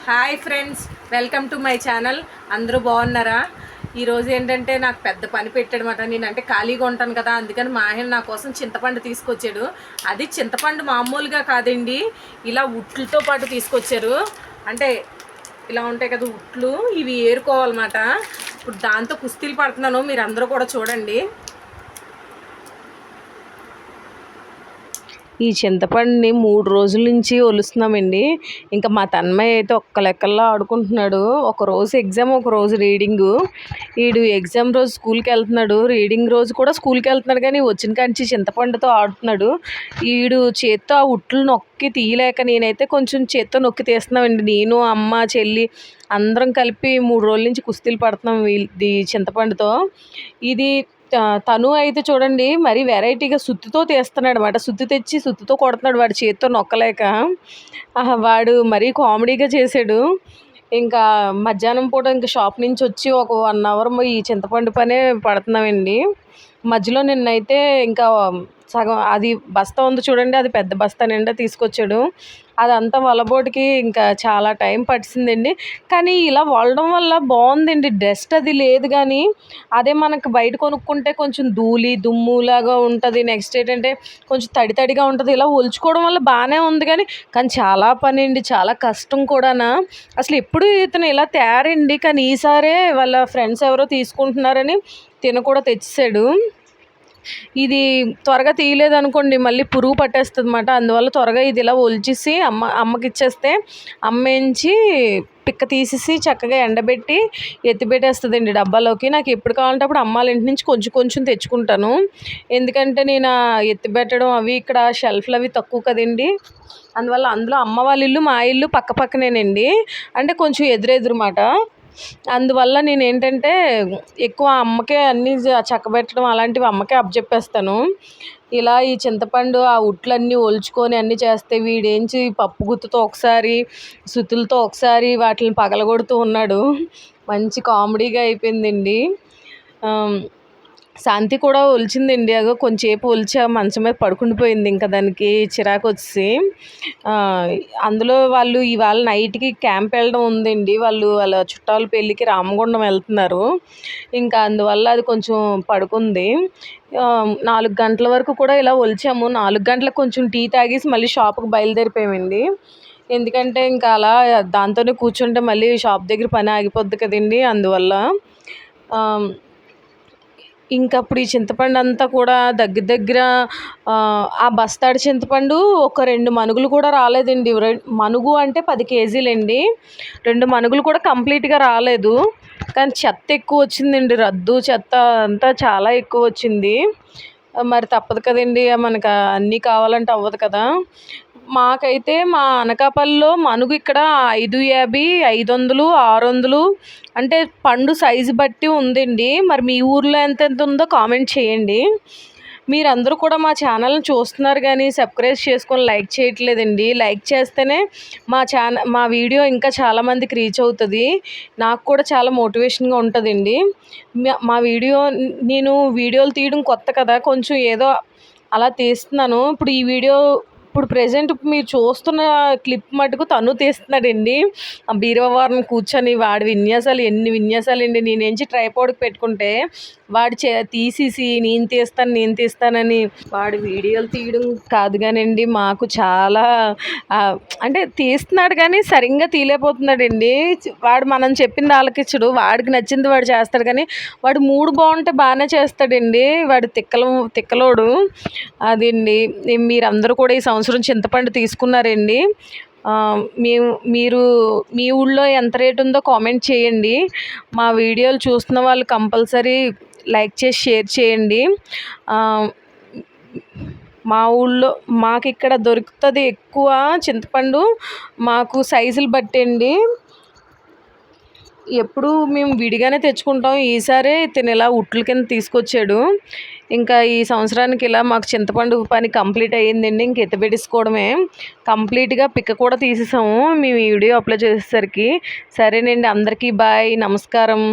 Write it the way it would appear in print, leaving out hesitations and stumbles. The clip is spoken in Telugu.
Hi friends, welcome to my channel. అందరూ బాగున్నారా? ఈరోజు ఏంటంటే నాకు పెద్ద పని పెట్టాడనమాట. నేనంటే ఖాళీగా ఉంటాను కదా, అందుకని మా ఆయన నా కోసం చింతపండు తీసుకొచ్చాడు. అది చింతపండు మామూలుగా కాదండి, ఇలా ఉట్లతో పాటు తీసుకొచ్చారు. అంటే ఇలా ఉంటాయి కదా ఉట్లు, ఇవి ఏరుకోవాలన్నమాట. ఇప్పుడు దాంతో కుస్తీలు పడుతున్నాను, మీరు అందరూ కూడా చూడండి. ఈ చింతపండుని 3 రోజుల నుంచి ఒలుస్తున్నామండి. ఇంకా మా తన్మయ్య అయితే ఒక్క లెక్కల్లో ఆడుకుంటున్నాడు. ఒకరోజు ఎగ్జామ్, ఒకరోజు రీడింగు. వీడు ఎగ్జామ్ రోజు స్కూల్కి వెళ్తున్నాడు, రీడింగ్ రోజు కూడా స్కూల్కి వెళ్తున్నాడు, కానీ వచ్చిన కాంచి చింతపండుతో ఆడుతున్నాడు. వీడు చేత్తో ఆ ఉట్లు నొక్కి తీయలేక నేనైతే కొంచెం చేత్తో నొక్కి తీస్తున్నామండి. నేను, అమ్మ, చెల్లి అందరం కలిపి 3 రోజుల నుంచి కుస్తీలు పడుతున్నాం ఇది చింతపండుతో. ఇది తను అయితే చూడండి మరీ వెరైటీగా సుత్తితో తీస్తున్నాడు అనమాట. సుత్తి తెచ్చి సుత్తితో కొడుతున్నాడు వాడి చేతితో నొక్కలేక. వాడు మరీ కామెడీగా చేశాడు. ఇంకా మధ్యాహ్నం పూట ఇంకా షాప్ నుంచి వచ్చి ఒక 1 అవర్ ఈ చింతపండు పనే పడుతున్నామండి. మధ్యలో నిన్నైతే ఇంకా సగం అది బస్తా ఉంది చూడండి, అది పెద్ద బస్తా నిండా తీసుకొచ్చాడు. అదంతా వలబోటికి ఇంకా చాలా టైం పట్టిందండి. కానీ ఇలా వలడం వల్ల బాగుందండి, డస్ట్ అది లేదు. కానీ అదే మనకు బయట కొనుక్కుంటే కొంచెం ధూళి దుమ్ములాగా ఉంటుంది. నెక్స్ట్ ఏంటంటే కొంచెం తడి తడిగా ఉంటుంది. ఇలా ఒలుచుకోవడం వల్ల బాగానే ఉంది, కానీ చాలా పని అండి, చాలా కష్టం కూడానా. అసలు ఎప్పుడు ఇతను ఇలా తయారండి, కానీ ఈసారే వాళ్ళ ఫ్రెండ్స్ ఎవరో తీసుకుంటున్నారని తిన కూడా తెచ్చేసాడు. ఇది త్వరగా తీయలేదనుకోండి మళ్ళీ పురుగు పట్టేస్తుంది అన్నమాట. అందువల్ల త్వరగా ఇది ఇలా ఒలిచేసి అమ్మకి ఇచ్చేస్తే అమ్మేంచి పిక్క తీసేసి చక్కగా ఎండబెట్టి ఎత్తిపెట్టేస్తుందండి డబ్బాలోకి. నాకు ఎప్పుడు కావాలంటే అప్పుడు అమ్మాళ్ళ ఇంటి నుంచి కొంచెం కొంచెం తెచ్చుకుంటాను. ఎందుకంటే నేను ఎత్తిపెట్టడం అవి ఇక్కడ షెల్ఫ్లు అవి తక్కువ కదండి. అందువల్ల అందులో అమ్మ వాళ్ళ ఇల్లు మా ఇల్లు పక్క పక్కనేనండి, అంటే కొంచెం ఎదురెదురుమాట. అందువల్ల నేను ఏంటంటే ఎక్కువ అమ్మకే అన్నీ చక్కబెట్టడం అలాంటివి అమ్మకే అప్పచెప్పేస్తాను. ఇలా ఈ చింతపండు ఆ ఉట్లన్నీ ఒలుచుకొని అన్నీ చేస్తే వీడేంచి పప్పు గుత్తుతో ఒకసారి, సుత్తులతో ఒకసారి వాటిని పగలగొడుతూ ఉన్నాడు. మంచి కామెడీగా అయిపోయిందండి. శాంతి కూడా ఒలిచిందండి. అగో కొంచెంసేపు ఒలిచా మంచం మీద పడుకుండిపోయింది. ఇంకా దానికి చిరాకు వచ్చి అందులో వాళ్ళు ఇవాళ నైట్కి క్యాంప్ వెళ్ళడం ఉందండి. వాళ్ళ చుట్టాల పెళ్ళికి రామగుండం వెళ్తున్నారు. ఇంకా అందువల్ల అది కొంచెం పడుకుంది. 4 గంటల వరకు కూడా ఇలా ఒలిచాము. 4 గంటలకు కొంచెం టీ తాగేసి మళ్ళీ షాప్కి బయలుదేరిపోయామండి. ఎందుకంటే ఇంకా అలా దాంతోనే కూర్చుంటే మళ్ళీ షాప్ దగ్గర పని ఆగిపోద్ది కదండి. అందువల్ల ఇంకా అప్పుడు ఈ చింతపండు అంతా కూడా దగ్గర దగ్గర ఆ బస్తాడి చింతపండు ఒక 2 మనుగులు కూడా రాలేదండి. మనుగు అంటే 10 కేజీలండి. 2 మనుగులు కూడా కంప్లీట్గా రాలేదు. కానీ చెత్త ఎక్కువ వచ్చిందండి, రద్దు చెత్త అంతా చాలా ఎక్కువ వచ్చింది. మరి తప్పదు కదండి, మనకు అన్నీ కావాలంటే అవ్వదు కదా. మాకైతే మా అనకాపల్లిలో మనుగు ఇక్కడ 550, 500, 600 అంటే పండు సైజు బట్టి ఉందండి. మరి మీ ఊర్లో ఎంత ఉందో కామెంట్ చేయండి. మీరందరూ కూడా మా ఛానల్ని చూస్తున్నారు కానీ సబ్స్క్రైబ్ చేసుకొని లైక్ చేయట్లేదండి. లైక్ చేస్తేనే మా వీడియో ఇంకా చాలామందికి రీచ్ అవుతుంది. నాకు కూడా చాలా మోటివేషన్గా ఉంటుందండి. మా నేను వీడియోలు తీయడం కొత్త కదా, కొంచెం ఏదో అలా తీస్తున్నాను. ఇప్పుడు ప్రెజెంట్ మీరు చూస్తున్న క్లిప్ మటుకు తను తీస్తున్నాడండి. ఆ బీరువారం కూర్చొని వాడి విన్యాసాలు ఎన్ని విన్యాసాలు అండి. నేనేంచి ట్రైపాడ్కి పెట్టుకుంటే వాడు తీసేసి నేను తీస్తానని వాడు వీడియోలు తీయడం కాదు కానండి, మాకు చాలా అంటే తీస్తున్నాడు కానీ సరిగ్గా తీయలేకపోతున్నాడండి. వాడు మనం చెప్పింది ఆలకించడు, వాడికి నచ్చింది వాడు చేస్తాడు. కానీ వాడు మూడు బాగుంటే బాగానే చేస్తాడండి. వాడు తిక్కలోడు అదండి. మీరందరూ కూడా ఈ సంవత్సరం చింతపండు తీసుకున్నారండి. మీరు మీ ఊళ్ళో ఎంత రేటు ఉందో కామెంట్ చేయండి. మా వీడియోలు చూస్తున్న వాళ్ళు కంపల్సరీ లైక్ చేసి షేర్ చేయండి. మా ఊళ్ళో మాకు ఇక్కడ దొరుకుతుంది ఎక్కువ చింతపండు, మాకు సైజులు బట్టండి. ఎప్పుడు మేము విడిగానే తెచ్చుకుంటాం. ఈసారి తిని ఇలా ఉట్ల కింద తీసుకొచ్చాడు. ఇంకా ఈ సంవత్సరానికి ఇలా మాకు చింతపండు పని కంప్లీట్ అయ్యిందండి. ఇంక ఎత్తిపెట్టేసుకోవడమే. కంప్లీట్గా పిక్క కూడా తీసేసాము మేము ఈ వీడియో అప్లోడ్ చేసేసరికి. సరేనండి, అందరికీ బాయ్, నమస్కారం.